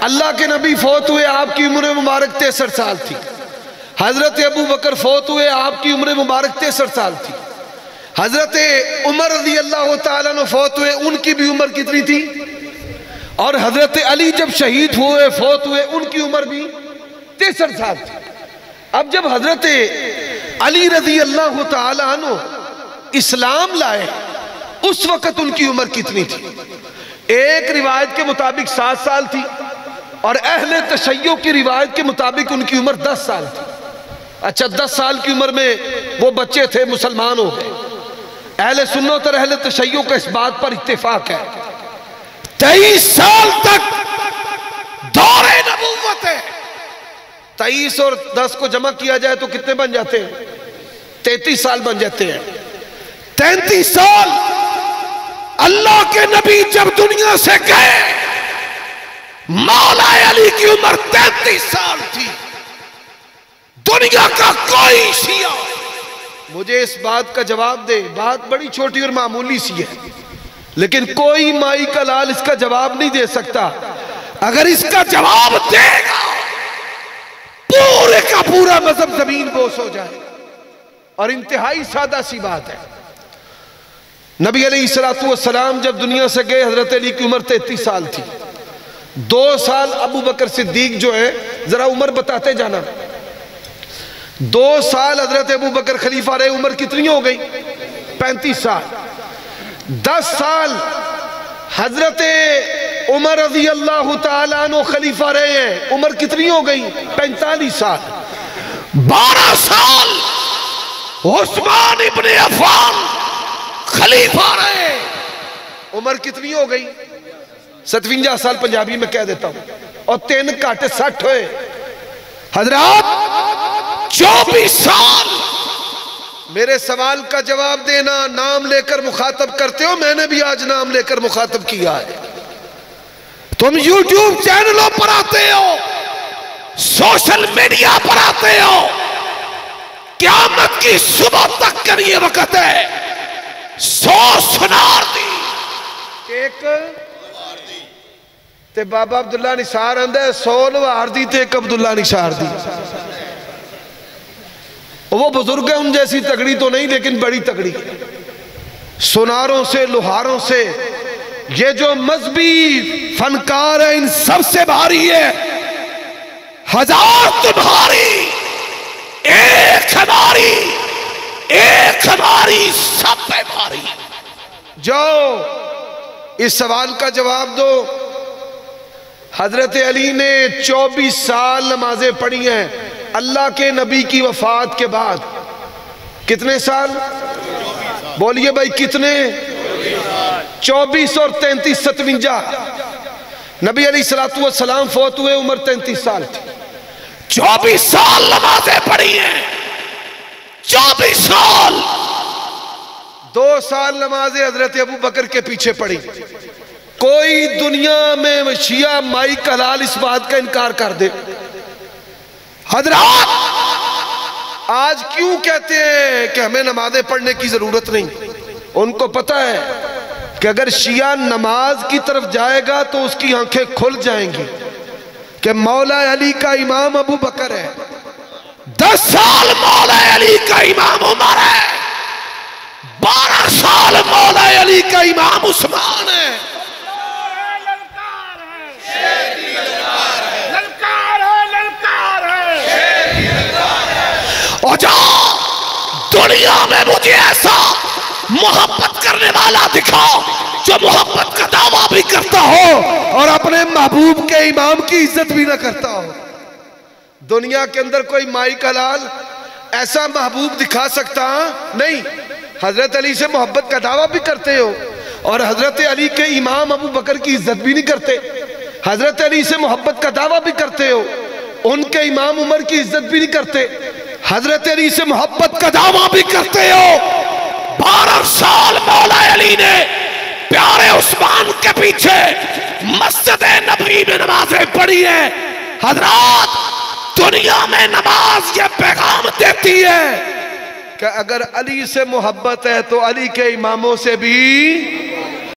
اللہ کے نبی فوت ہوئے، آپ کی عمر مبارک 63 سال تھی۔ حضرت ابو بکر فوت ہوئے، آپ کی عمر مبارک 63 سال تھی۔ حضرت عمر رضی اللہ تعالیٰ عنہ فوت ہوئے، ان کی بھی عمر کتنی تھی؟ اور حضرت علی جب شہید ہوئے، فوت ہوئے، ان کی عمر بھی 63 سال تھی۔ اب جب حضرت علی رضی اللہ تعالیٰ عنہ اسلام لائے، اس وقت ان کی عمر کتنی تھی؟ ایک روایت کے مطابق 7 سال تھی، اور اہل تشیع کی روایت کے مطابق ان کی عمر 10 سال تھی۔ اچھا، 10 سال کی عمر میں وہ بچے تھے، مسلمان ہو گئے۔ اہل سنت اور اہل تشیع کا اس بات پر اتفاق ہے 23 سال تک دور نبوت ہے۔ 23 اور 10 کو جمع کیا جائے تو کتنے بن جاتے ہیں؟ 33 سال بن جاتے ہیں۔ 33 سال اللہ کے نبی جب دنیا سے گئے، مولا علی کی عمر 33 سال تھی۔ دنیا کا کوئی شیعہ مجھے اس بات کا جواب دے، بات بڑی چھوٹی اور معمولی سی ہے، لیکن کوئی مائی کا لال اس کا جواب نہیں دے سکتا۔ اگر اس کا جواب دے گا، پورے کا پورا مذہب زمین بوس ہو جائے۔ اور انتہائی سادہ سی بات ہے، نبی علیہ السلام جب دنیا سے گئے، حضرت علی کی عمر 33 سال تھی۔ 2 سال ابو بکر صدیق جو ہے، ذرا عمر بتاتے جانا۔ 2 سال حضرت ابو بکر خلیفہ رہے، عمر کتنی ہو گئی؟ 35 سال۔ 10 سال حضرت عمر رضی اللہ تعالیٰ عنہ خلیفہ رہے ہیں، عمر کتنی ہو گئی؟ 45 سال۔ 12 سال عثمان ابن عفان خلیفہ رہے، عمر کتنی ہو گئی؟ 57 سال، پنجابی میں کہہ دیتا ہوں، اور 3 کاٹے 60 ہوئے۔ حضرات 24 سال۔ میرے سوال کا جواب دینا، نام لے کر مخاطب کرتے ہو، میں نے بھی آج نام لے کر مخاطب کیا ہے۔ تم یوٹیوب چینلوں پر آتے ہو، سوشل میڈیا پر آتے ہو، قیامت کی صبح تک کا یہ وقت ہے، 100 سنار دی ایک تے بابا عبداللہ نثار اندھے 100 لوار دی تے ایک عبداللہ نثار دی۔ وہ بزرگ ہیں، ان جیسی تگڑی تو نہیں، لیکن بڑی تگڑی۔ سناروں سے، لوہاروں سے، یہ جو مذہبی فنکار ہے، ان سب سے بھاری ہے۔ 1000 تمہاری، ایک ہماری، ایک ہماری، سب پہ بھاری۔ جاؤ اس سوال کا جواب دو۔ حضرت علی نے 24 سال نمازیں پڑھی ہیں اللہ کے نبی کی وفات کے بعد۔ کتنے سال؟ بولیے بھائی کتنے؟ 24 اور 33 57۔ نبی علیہ السلام فوت ہوئے، عمر 33 سال تھی۔ 24 سال نمازیں پڑھی ہیں، 24 سال۔ 2 سال نمازیں حضرت ابو بکر کے پیچھے پڑھی۔ کوئی دنیا میں شیعہ مائی کا لال اس بات کا انکار کر دے۔ حضرات آج کیوں کہتے ہیں کہ ہمیں نمازیں پڑھنے کی ضرورت نہیں؟ ان کو پتہ ہے کہ اگر شیعہ نماز کی طرف جائے گا تو اس کی آنکھیں کھل جائیں گی کہ مولا علی کا امام ابو بکر ہے، 10 سال مولا علی کا امام عمر ہے، 12 سال مولا علی کا امام عثمان ہے۔ اور جا دنیا میں مجھے ایسا محبت کرنے والا دکھاؤ جو محبت کا دعویٰ بھی کرتا ہو اور اپنے محبوب کے امام کی عزت بھی نہ کرتا ہو۔ دنیا کے اندر کوئی مائی کا لال ایسا محبوب دکھا سکتا نہیں۔ حضرت علی سے محبت کا دعویٰ بھی کرتے ہو اور حضرت علی کے امام ابو بکر کی عزت بھی نہیں کرتے۔ حضرت علی سے محبت کا دعویٰ بھی کرتے ہو، ان کے امام عمر کی عزت بھی نہیں کرتے۔ حضرت علی سے محبت کا دعویٰ بھی کرتے ہو، 12 سال مولا علی نے پیارے عثمان کے پیچھے مسجد نبوی میں نمازیں پڑھی ہیں۔ حضرات دنیا میں نماز یہ پیغام دیتی ہے کہ اگر علی سے محبت ہے تو علی کے اماموں سے بھی